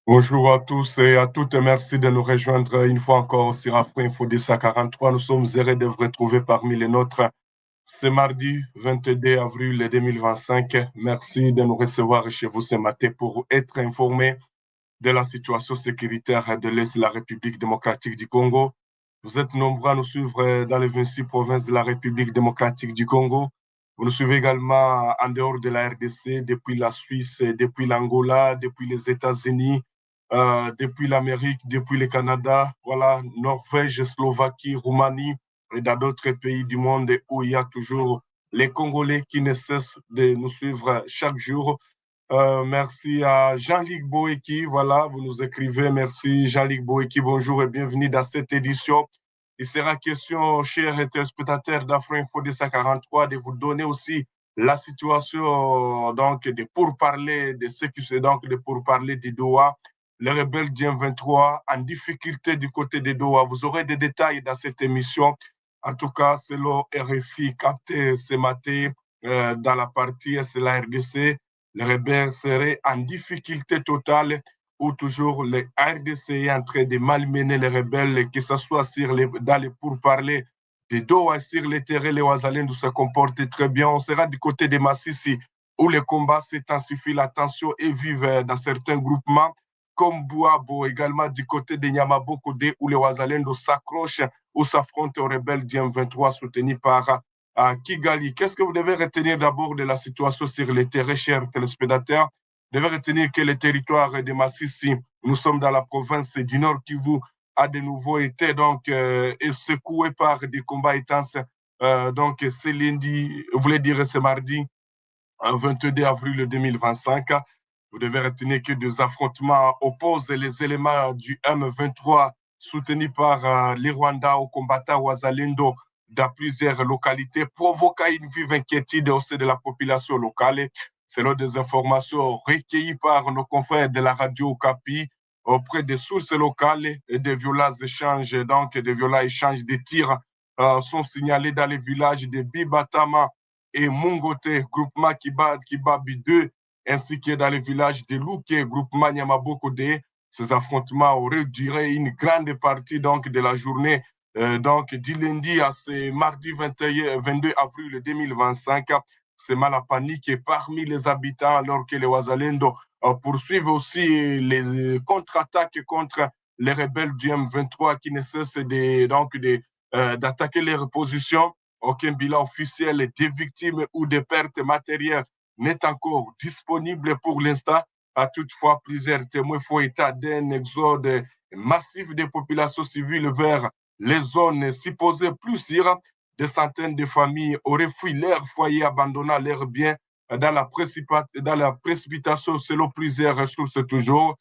Bonjour à tous et à toutes, merci de nous rejoindre une fois encore sur Afro-Info 243. Nous sommes heureux de vous retrouver parmi les nôtres ce mardi 22 avril 2025. Merci de nous recevoir chez vous ce matin pour être informés de la situation sécuritaire de l'Est de la République démocratique du Congo. Vous êtes nombreux à nous suivre dans les 26 provinces de la République démocratique du Congo. Vous nous suivez également en dehors de la RDC, depuis la Suisse, depuis l'Angola, depuis les États-Unis, depuis l'Amérique, depuis le Canada, voilà, Norvège, Slovaquie, Roumanie et dans d'autres pays du monde où il y a toujours les Congolais qui ne cessent de nous suivre chaque jour. Merci à Jean-Luc Boeki. Voilà, vous nous écrivez. Merci Jean-Luc Boeki. Bonjour et bienvenue dans cette édition. Il sera question, chers téléspectateurs d'Afro-Info 243, de vous donner aussi la situation donc de pourparlers de ce qui se donc de pourparlers de Doha. Les rebelles du M23 en difficulté du côté de Doha. Vous aurez des détails dans cette émission. En tout cas, selon RFI capté ce matin dans la partie est la RDC, les rebelles seraient en difficulté totale ou toujours les RDC est en train de malmener les rebelles, que ce soit dans les pourparlers de Doha, sur les terrains, les Ouazalendou se comportent très bien. On sera du côté de Massissi, où les combats s'intensifient, la tension est vive dans certains groupements, comme Bouabo, également du côté de Nyamabokode, où les Ouazalendou s'accrochent ou s'affrontent aux rebelles du M23 soutenus par à Kigali. Qu'est-ce que vous devez retenir d'abord de la situation sur les terrains, chers téléspectateurs? Vous devez retenir que le territoire de Massissi, nous sommes dans la province du Nord Kivu, a de nouveau été donc secoué par des combats intenses. Donc, c'est lundi, vous voulez dire ce mardi, 22 avril 2025. Vous devez retenir que des affrontements opposent les éléments du M23 soutenus par les Rwandais aux combattants Ouazalendo dans plusieurs localités, provoquant une vive inquiétude au sein de la population locale. Selon des informations recueillies par nos confrères de la radio Okapi, auprès des sources locales et des violents échanges, donc des violents échanges de tirs sont signalés dans les villages de Bibatama et Mungote, groupement Kibabi 2, ainsi que dans les villages de Louké, groupement Nyamabokode. Ces affrontements auraient duré une grande partie donc, de la journée, donc du lundi à ce mardi 22 avril 2025. C'est mal à panique parmi les habitants, alors que les Ouazalendo poursuivent aussi les contre-attaques contre les rebelles du M23 qui ne cessent d'attaquer leurs positions. Aucun bilan officiel des victimes ou des pertes matérielles n'est encore disponible pour l'instant. Toutefois, plusieurs témoins font état d'un exode massif des populations civiles vers les zones supposées plus sûres. Des centaines de familles auraient fui leur foyer, abandonnant leurs biens dans la précipitation selon plusieurs sources toujours.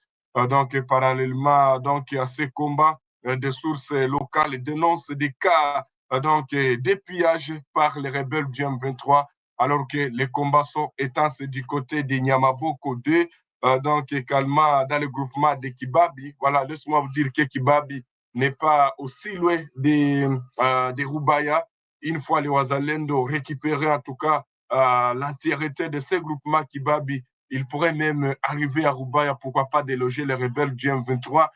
Donc, parallèlement à ces combats, des sources locales dénoncent des cas des pillages par les rebelles du M23, alors que les combats sont étanches du côté de Nyamaboko 2, donc également dans le groupement de Kibabi. Voilà, laisse-moi vous dire que Kibabi n'est pas aussi loin des Rubaya. Une fois les Ouazalendo récupérés, en tout cas, l'entièreté de ces groupements Kibabi, ils pourraient même arriver à Rubaya, pourquoi pas déloger les rebelles du M23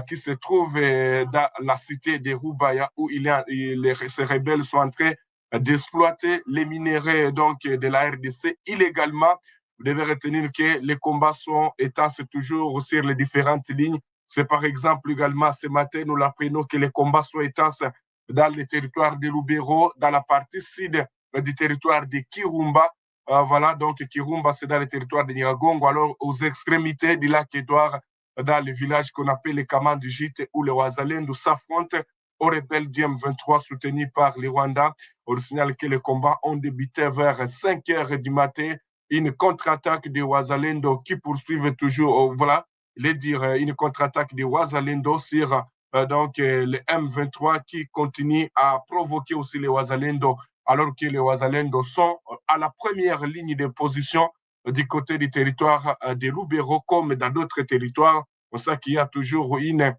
qui se trouve dans la cité de Rubaya, où ces rebelles sont en train d'exploiter les minéraux donc, de la RDC illégalement. Vous devez retenir que les combats sont étanches toujours sur les différentes lignes. C'est par exemple également ce matin, nous l'apprenons que les combats sont étanches dans le territoire de Lubero, dans la partie sud du territoire de Kirumba. Voilà, donc Kirumba, c'est dans le territoire de Nyiragongo, alors aux extrémités du lac Édouard, dans le village qu'on appelle les Kamans du Gite, où les Ouazalendou s'affrontent aux rebelles du M23 soutenus par les Rwandais. On signale que les combats ont débuté vers 5 heures du matin. Une contre-attaque des Ouazalendo qui poursuivent toujours, voilà, une contre-attaque des Ouazalendo sur les M23 qui continuent à provoquer aussi les Ouazalendo, alors que les Ouazalendo sont à la première ligne de position du côté du territoire de Lubero comme dans d'autres territoires. On sait qu'il y a toujours une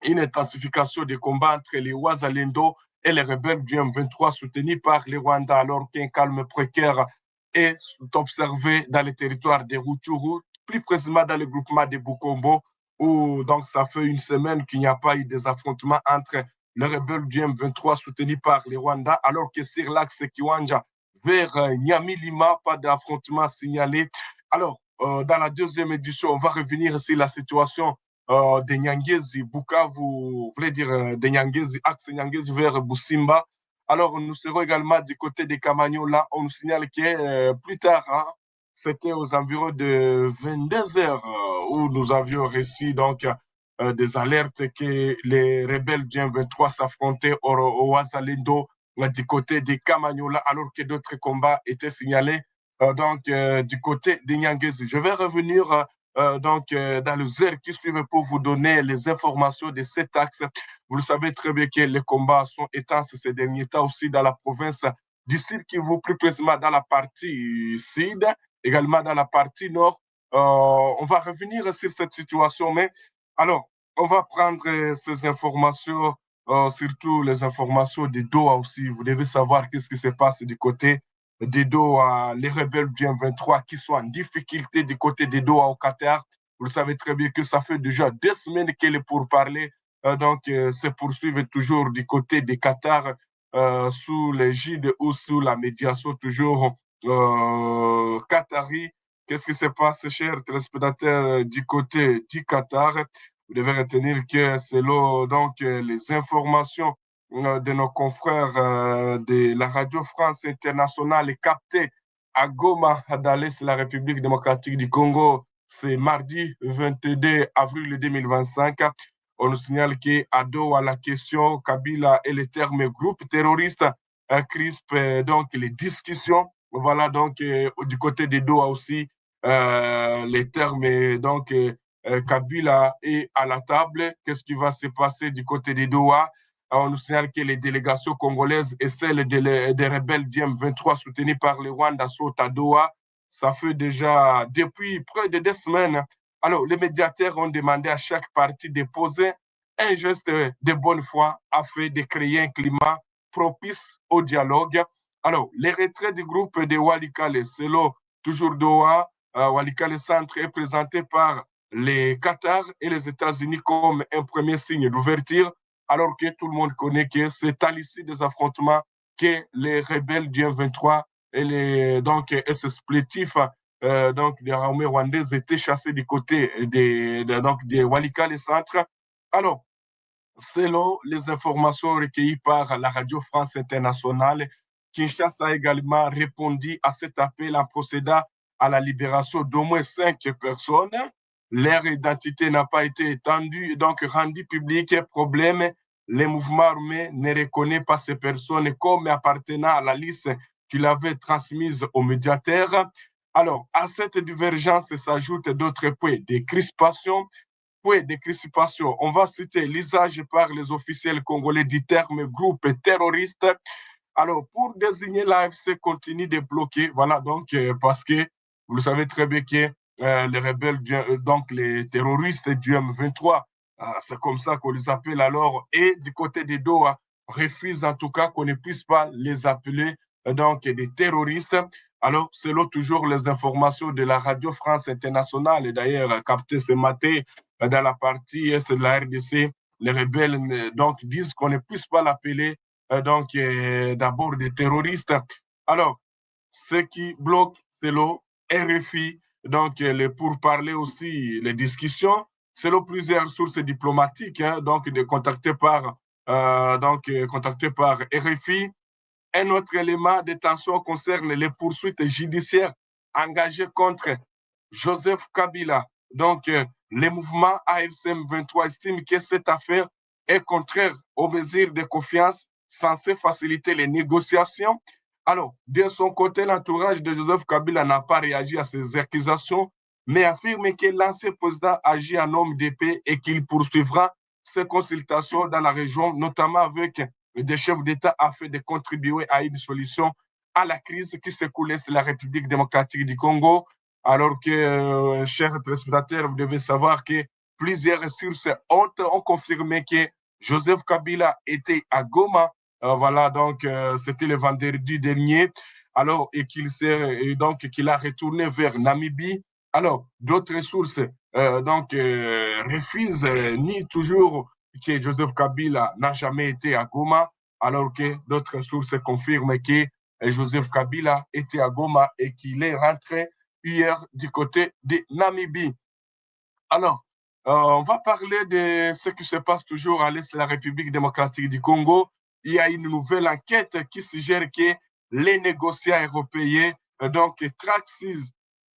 intensification des combats entre les Ouazalendo et les rebelles du M23 soutenus par les Rwandais, alors qu'un calme précaire est observé dans les territoires de Rutshuru, plus précisément dans le groupement de Bukombo, où donc ça fait une semaine qu'il n'y a pas eu des affrontements entre les rebelles du M23 soutenus par les Rwandais, alors que sur l'axe Kiwanja vers Nyamilima, pas d'affrontement signalé. Alors, dans la deuxième édition, on va revenir sur la situation de Nyangezi, Bukavu, vous voulez dire de Nyangezi, axe Nyangezi vers Busimba. Alors, nous serons également du côté des Camagnola. On nous signale que plus tard, hein, c'était aux environs de 22 heures où nous avions reçu donc des alertes que les rebelles du M23 s'affrontaient au Ouazalendo du côté des Camagnola, alors que d'autres combats étaient signalés du côté des Nyangezi. Je vais revenir dans les heures qui suivent pour vous donner les informations de cet axe. Vous le savez très bien que les combats sont intenses ces derniers temps aussi dans la province du Sud Kivu, plus précisément dans la partie sud, également dans la partie nord. On va revenir sur cette situation, mais alors, on va prendre ces informations, surtout les informations des Doha aussi. Vous devez savoir qu'est-ce qui se passe du côté des Doha, les rebelles du M23 qui sont en difficulté du côté des Doha au Qatar. Vous le savez très bien que ça fait déjà 2 semaines que les pourparlers se poursuivent toujours du côté des Qatar sous l'égide ou sous la médiation toujours qatari. Qu'est-ce qui se passe, chers téléspectateurs, du côté du Qatar? Vous devez retenir que selon les informations de nos confrères de la Radio France Internationale captée à Goma, dans l'Est de la République démocratique du Congo, c'est mardi 22 avril 2025. On nous signale qu'à Doha, la question Kabila et les termes groupe terroriste crisp donc les discussions. Voilà donc du côté de Doha aussi les termes Kabila est à la table. Qu'est-ce qui va se passer du côté de Doha? On nous signale que les délégations congolaises et celles des rebelles d'IM23 soutenues par le Rwanda sont à Doha. Ça fait déjà depuis près de 2 semaines. Alors, les médiateurs ont demandé à chaque partie de poser un geste de bonne foi afin de créer un climat propice au dialogue. Alors, les retraits du groupe de Walikale, selon toujours Doha, Walikale Centre est présenté par les Qatar et les États-Unis comme un premier signe d'ouverture, alors que tout le monde connaît que c'est à l'issue des affrontements que les rebelles du M23 et ce splitif des armées rwandaises étaient chassés du côté des Walikale Centre. Alors, selon les informations recueillies par la Radio France Internationale, Kinshasa a également répondu à cet appel en procédant à la libération d'au moins 5 personnes. Leur identité n'a pas été étendue, donc rendue publique. Problème, les mouvements armés ne reconnaissent pas ces personnes comme appartenant à la liste qu'il avait transmise aux médiateurs. Alors, à cette divergence s'ajoutent d'autres points de crispation. Oui, des crispations. On va citer l'usage par les officiels congolais du terme groupe terroriste. Alors, pour désigner l'AFC continue de bloquer, voilà, donc, parce que vous le savez très bien que les rebelles, donc les terroristes du M23, c'est comme ça qu'on les appelle alors, et du côté des Doha, refusent en tout cas qu'on ne puisse pas les appeler des terroristes. Alors, selon toujours les informations de la Radio France Internationale, et d'ailleurs captées ce matin dans la partie est de la RDC, les rebelles disent qu'on ne puisse pas l'appeler d'abord des terroristes. Alors, ce qui bloque, c'est le RFI, pour parler aussi les discussions, selon plusieurs sources diplomatiques, hein, contactées par RFI. Un autre élément de tension concerne les poursuites judiciaires engagées contre Joseph Kabila. Les mouvements AFCM 23 estiment que cette affaire est contraire aux mesures de confiance censées faciliter les négociations. Alors, de son côté, l'entourage de Joseph Kabila n'a pas réagi à ces accusations, mais affirme que l'ancien président agit en homme de paix et qu'il poursuivra ses consultations dans la région, notamment avec des chefs d'État afin de contribuer à une solution à la crise qui s'écoulait sur la République démocratique du Congo. Alors que, chers téléspectateurs, vous devez savoir que plusieurs sources ont confirmé que Joseph Kabila était à Goma. Voilà, c'était le vendredi dernier. Alors, et qu'il a retourné vers Namibie. Alors, d'autres sources refuse, nie toujours que Joseph Kabila n'a jamais été à Goma, alors que d'autres sources confirment que Joseph Kabila était à Goma et qu'il est rentré hier du côté de Namibie. Alors, on va parler de ce qui se passe toujours à l'est de la République démocratique du Congo. Il y a une nouvelle enquête qui suggère que les négociants européens, Traxxas,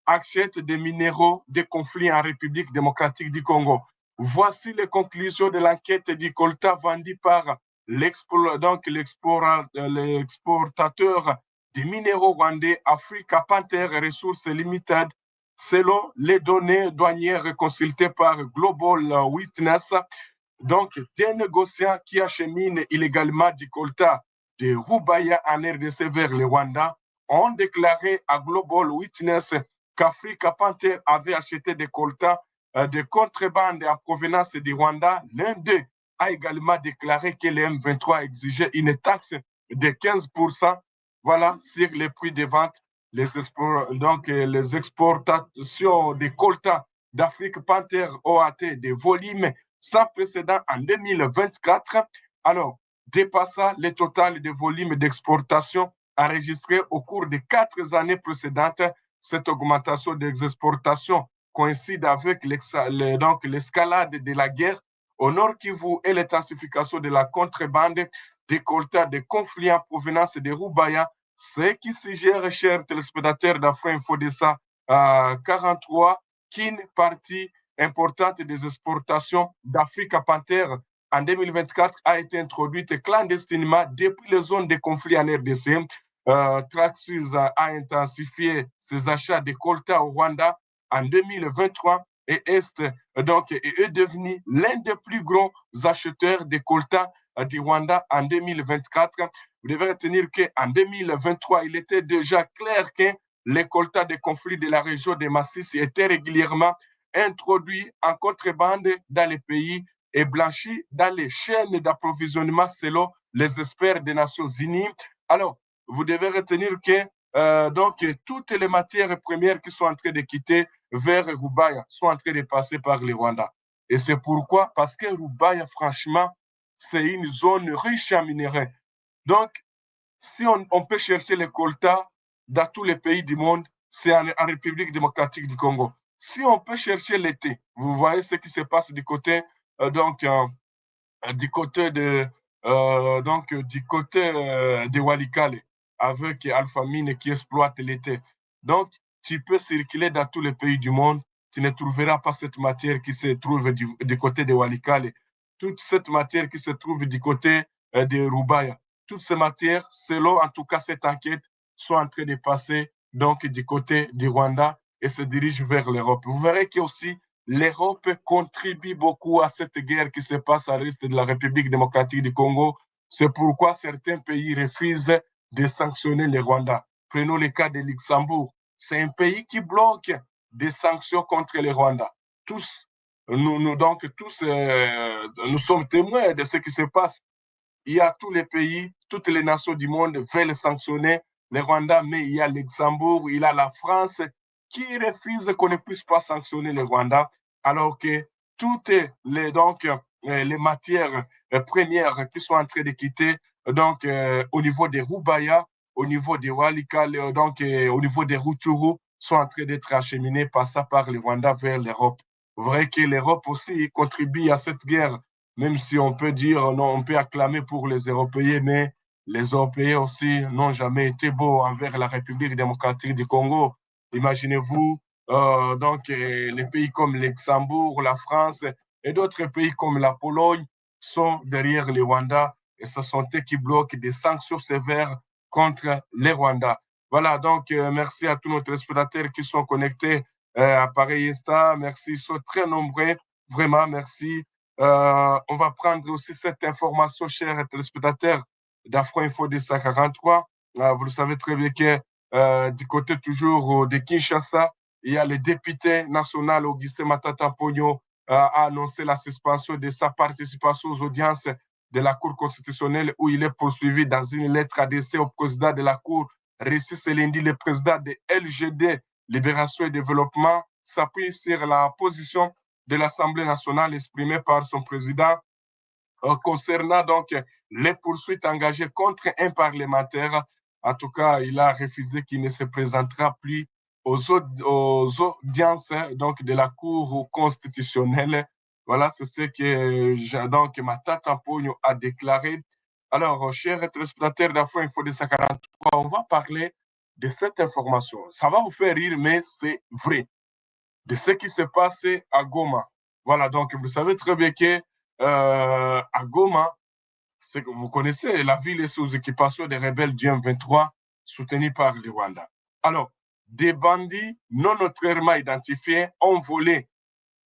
achètent des minéraux des conflits en République démocratique du Congo. Voici les conclusions de l'enquête du coltan vendu par l'exportateur des minéraux rwandais Africa Panther Resources Limited. Selon les données douanières consultées par Global Witness, donc des négociants qui acheminent illégalement du coltan de Rubaya en RDC vers le Rwanda ont déclaré à Global Witness qu'Africa Panther avait acheté des coltans de contrebande en provenance du Rwanda. L'un d'eux a également déclaré que le M23 exigeait une taxe de 15% voilà, sur les prix de vente. Les exportations de coltan d'Afrique Panther ont atteint des volumes sans précédent en 2024. Alors, dépassant le total de volumes d'exportation enregistrés au cours des 4 années précédentes. Cette augmentation des exportations coïncide avec l'escalade de la guerre au Nord Kivu et l'intensification de la contrebande des coltans de conflits en provenance de Rubaya, ce qui suggère, chers téléspectateurs d'Afro-Info de ça, 43, qu'une partie importante des exportations d'Africa Panther en 2024 a été introduite clandestinement depuis les zones de conflit en RDC. Traxxas a intensifié ses achats de coltan au Rwanda en 2023 et est devenu l'un des plus gros acheteurs de coltan du Rwanda en 2024. Vous devez retenir qu'en 2023, il était déjà clair que les coltans de conflit de la région de Masisi étaient régulièrement introduits en contrebande dans les pays et blanchis dans les chaînes d'approvisionnement selon les experts des Nations Unies. Alors, vous devez retenir que toutes les matières premières qui sont en train de quitter vers Rubaya sont en train de passer par le Rwanda. Et c'est pourquoi, parce que Rubaya, franchement, c'est une zone riche en minerais. Donc, si on peut chercher le coltan dans tous les pays du monde, c'est en République démocratique du Congo. Si on peut chercher l'été, vous voyez ce qui se passe du côté du côté de Walikale avec Alpha Mine qui exploite l'été. Donc, tu peux circuler dans tous les pays du monde, tu ne trouveras pas cette matière qui se trouve du côté de Walikale. Toute cette matière qui se trouve du côté de Rubaya. Toutes ces matières, selon en tout cas cette enquête, sont en train de passer donc du côté du Rwanda et se dirigent vers l'Europe. Vous verrez que aussi l'Europe contribue beaucoup à cette guerre qui se passe à l'est de la République démocratique du Congo. C'est pourquoi certains pays refusent de sanctionner le Rwanda. Prenons le cas de Luxembourg. C'est un pays qui bloque des sanctions contre le Rwanda. Tous, nous sommes témoins de ce qui se passe. Il y a tous les pays, toutes les nations du monde veulent sanctionner le Rwanda, mais il y a Luxembourg, il y a la France qui refuse qu'on ne puisse pas sanctionner le Rwanda, alors que toutes les matières premières qui sont en train de quitter au niveau des Rubaya, au niveau des Walikale, au niveau des Rutshuru, sont en train d'être acheminées par le Rwanda vers l'Europe. Vous voyez que l'Europe aussi contribue à cette guerre, même si on peut dire, non, on peut acclamer pour les Européens, mais les Européens aussi n'ont jamais été beaux envers la République démocratique du Congo. Imaginez-vous, les pays comme le Luxembourg, la France et d'autres pays comme la Pologne sont derrière les Rwanda et ce sont eux qui bloquent des sanctions sévères contre les Rwandais. Voilà, donc merci à tous nos téléspectateurs qui sont connectés à pareil instant. Merci, ils sont très nombreux. Vraiment, merci. On va prendre aussi cette information, chers téléspectateurs d'Afro Info de 143. Vous le savez très bien que du côté toujours de Kinshasa, il y a le député national Augustin Matata Pogno a annoncé la suspension de sa participation aux audiences de la Cour constitutionnelle où il est poursuivi dans une lettre adressée au président de la Cour, reçue ce lundi le président de LGD, Libération et Développement, s'appuie sur la position de l'Assemblée nationale exprimée par son président concernant donc les poursuites engagées contre un parlementaire. En tout cas, il a refusé qu'il ne se présentera plus aux audiences donc, de la Cour constitutionnelle. Voilà, c'est ce que donc, Matata Pogno a déclaré. Alors, chers téléspectateurs d'Afro Info de 143, on va parler de cette information. Ça va vous faire rire, mais c'est vrai. De ce qui s'est passé à Goma. Voilà, donc vous savez très bien que à Goma, c'est que vous connaissez, la ville est sous occupation des rebelles du M23 soutenus par le Rwanda. Alors, des bandits non autrement identifiés ont volé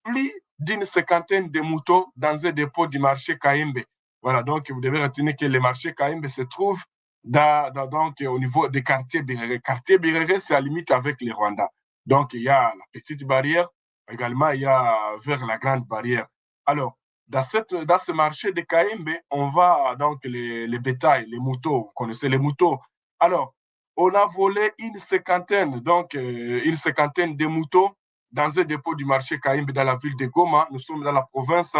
plus d'une cinquantaine de motos dans un dépôt du marché Kaimbe. Voilà, donc vous devez retenir que le marché Kaimbe se trouve donc, au niveau des quartiers Birere. Quartier Birere, c'est à la limite avec le Rwanda. Donc, il y a la petite barrière, également, il y a vers la grande barrière. Alors, dans ce marché de Kaimbe, on va donc les bétails, les motos, vous connaissez les motos. Alors, on a volé une cinquantaine de motos dans un dépôt du marché Kaimbe dans la ville de Goma. Nous sommes dans la province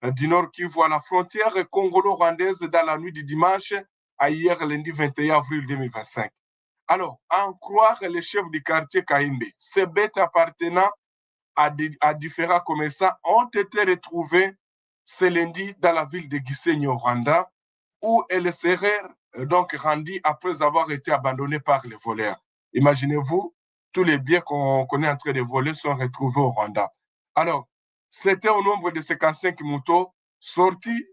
du Nord Kivu, à la frontière congolo-rwandaise, dans la nuit du dimanche à hier, lundi 21 avril 2025. Alors, à en croire les chefs du quartier Kaimbe, ces bêtes appartenant à différents commerçants ont été retrouvées ce lundi dans la ville de Gisenyi au Rwanda, où elles seraient donc rendues après avoir été abandonnées par les voleurs. Imaginez-vous, tous les biens qu'on est en train de voler sont retrouvés au Rwanda. Alors, c'était au nombre de 55 motos sortis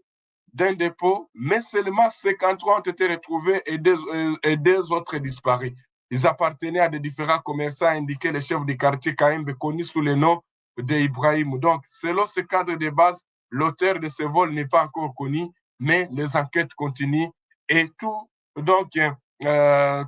d'un dépôt, mais seulement 53 ont été retrouvés et deux autres disparus. Ils appartenaient à des différents commerçants, indiqués les chefs du quartier Kaimbe, connus sous le nom d'Ibrahim. Donc, selon ce cadre de base, l'auteur de ce vol n'est pas encore connu, mais les enquêtes continuent et donc,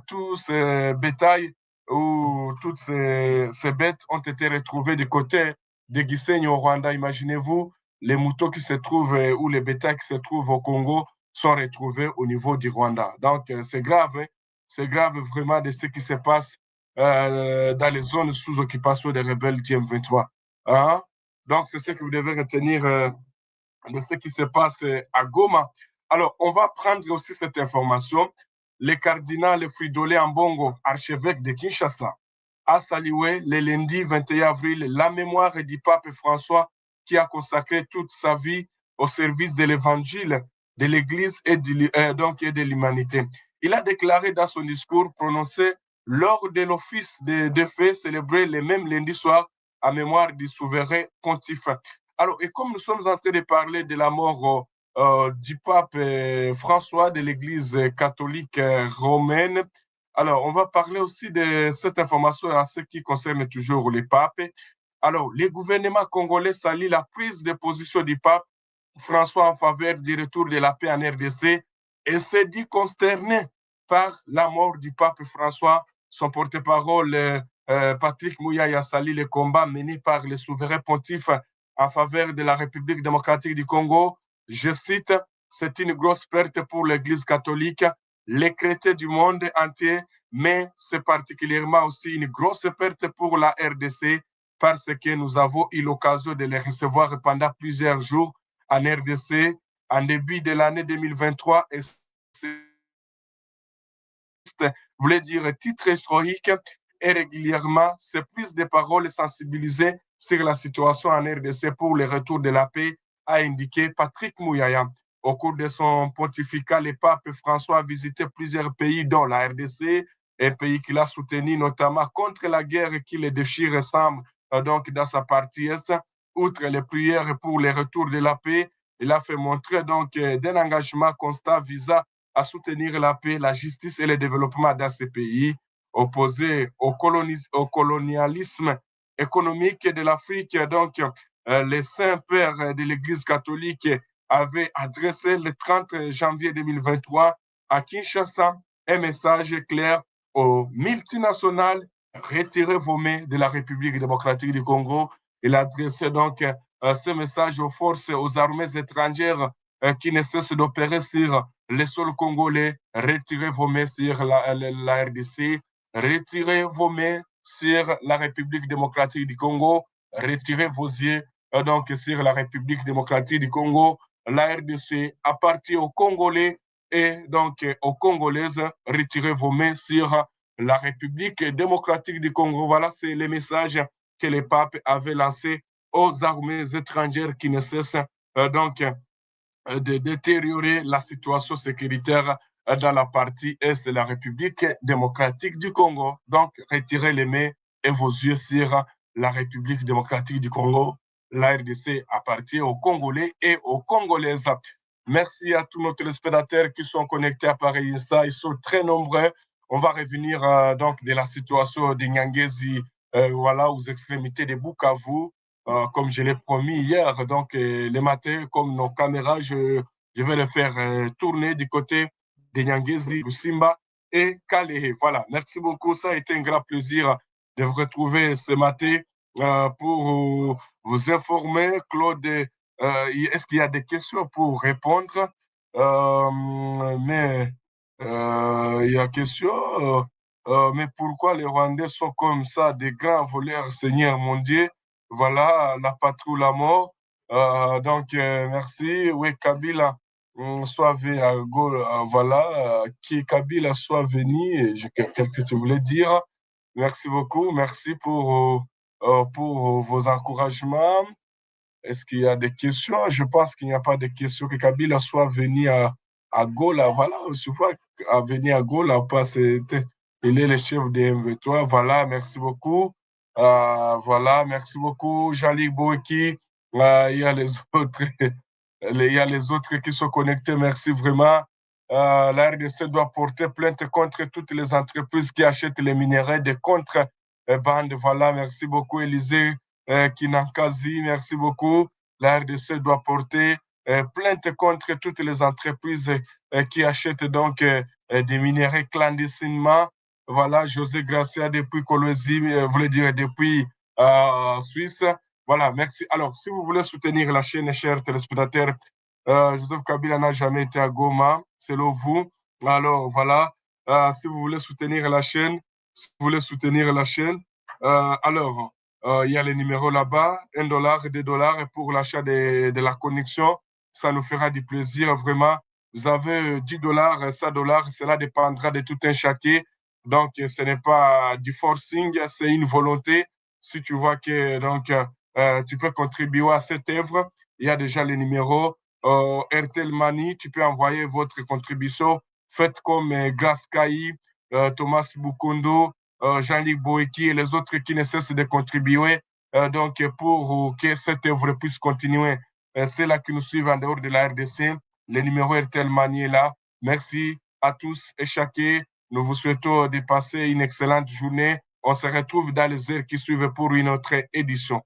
tous ces bétails ou toutes ces bêtes ont été retrouvées du côté de Gisenyi au Rwanda. Imaginez-vous, les moutons qui se trouvent ou les bétails qui se trouvent au Congo sont retrouvés au niveau du Rwanda. Donc, c'est grave, hein? C'est grave vraiment de ce qui se passe dans les zones sous occupation des rebelles du M23. Hein? Donc, c'est ce que vous devez retenir de ce qui se passe à Goma. Alors, on va prendre aussi cette information. Le cardinal Fridolin Ambongo, archevêque de Kinshasa, a salué le lundi 21 avril la mémoire du pape François qui a consacré toute sa vie au service de l'évangile, de l'Église et de l'humanité. Il a déclaré dans son discours prononcé lors de l'office de fête célébré le même lundi soir en mémoire du souverain pontife. Alors, et comme nous sommes en train de parler de la mort du pape François de l'Église catholique romaine, alors on va parler aussi de cette information en ce qui concerne toujours les papes. Alors, le gouvernement congolais salue la prise de position du pape François en faveur du retour de la paix en RDC et s'est dit consterné par la mort du pape François. Son porte-parole, Patrick Mouyaya, salue le combat mené par le souverain pontife en faveur de la République démocratique du Congo. Je cite, c'est une grosse perte pour l'Église catholique, les chrétiens du monde entier, mais c'est particulièrement aussi une grosse perte pour la RDC parce que nous avons eu l'occasion de les recevoir pendant plusieurs jours en RDC en début de l'année 2023 et voulait dire titre historique et régulièrement c'est plus de paroles sensibilisées sur la situation en RDC pour le retour de la paix, a indiqué Patrick Mouyaya. Au cours de son pontificat, le pape François a visité plusieurs pays, dont la RDC, un pays qu'il a soutenu notamment contre la guerre qui le déchire ensemble, donc dans sa partie est. Outre les prières pour le retour de la paix, il a fait montrer donc d'un engagement constant visant à soutenir la paix, la justice et le développement dans ces pays, opposés au colonialisme économique de l'Afrique. Donc, les saints pères de l'Église catholique avaient adressé le 30 janvier 2023 à Kinshasa un message clair aux multinationales: retirez vos mains de la République démocratique du Congo. Il adressait donc ce message aux forces, aux armées étrangères qui ne cessent d'opérer sur le sol congolais. Retirez vos mains sur la RDC, retirez vos mains sur la République démocratique du Congo, retirez vos yeux donc sur la République démocratique du Congo. La RDC appartient aux Congolais et donc aux Congolaises, retirez vos mains sur la République démocratique du Congo. Voilà, c'est le message que le pape avait lancé aux armées étrangères qui ne cessent donc de détériorer la situation sécuritaire dans la partie est de la République démocratique du Congo. Donc, retirez les mains et vos yeux sur la République démocratique du Congo. La RDC appartient aux Congolais et aux Congolaises. Merci à tous nos téléspectateurs qui sont connectés à Paris Insta. Ils sont très nombreux. On va revenir donc de la situation de Nyangezi, voilà, aux extrémités de Bukavu. Comme je l'ai promis hier. Donc, le matin, comme nos caméras, je vais les faire tourner du côté de Nyangezi, Simba et Kalehe. Voilà, merci beaucoup. Ça a été un grand plaisir de vous retrouver ce matin pour vous informer. Claude, est-ce qu'il y a des questions pour répondre? Mais il y a question. Mais pourquoi les Rwandais sont comme ça, des grands voleurs, Seigneur mon Dieu? Voilà, la patrouille, la mort. Donc, merci. Oui, Kabila soit venu à Gaulle, voilà, qui Kabila soit venu, qu'est-ce que tu voulais dire? Merci beaucoup, merci pour vos encouragements. Est-ce qu'il y a des questions? Je pense qu'il n'y a pas de questions. Que Kabila soit venu à Gaulle, voilà, souvent à venir à Gaulle, il est le chef de MV3. Voilà, merci beaucoup. Voilà, merci beaucoup, Jean-Luc Boeki. Il y a les autres, il y a les autres qui sont connectés. Merci vraiment. La RDC doit porter plainte contre toutes les entreprises qui achètent les minerais de contre-bandes. Voilà, merci beaucoup, Élisée Kinankazi. Merci beaucoup. La RDC doit porter plainte contre toutes les entreprises qui achètent donc des minerais clandestinement. Voilà, José Gracia depuis Colosie, voulait dire depuis Suisse. Voilà, merci. Alors, si vous voulez soutenir la chaîne, chers téléspectateurs, Joseph Kabila n'a jamais été à Goma, selon vous. Alors, voilà, si vous voulez soutenir la chaîne, alors, il y a les numéros là-bas, $1, $2 pour l'achat de la connexion. Ça nous fera du plaisir, vraiment. Vous avez $10, $100, cela dépendra de tout un chacun. Donc, ce n'est pas du forcing, c'est une volonté. Si tu vois que donc, tu peux contribuer à cette œuvre, il y a déjà les numéros. RTL Money, tu peux envoyer votre contribution. Faites comme Grace Kayi, Thomas Bukondo, Jean-Luc Boeki et les autres qui ne cessent de contribuer donc pour que cette œuvre puisse continuer. C'est là qui nous suivent en dehors de la RDC. Le numéro RTL Money est là. Merci à tous et chacun. Nous vous souhaitons de passer une excellente journée. On se retrouve dans les heures qui suivent pour une autre édition.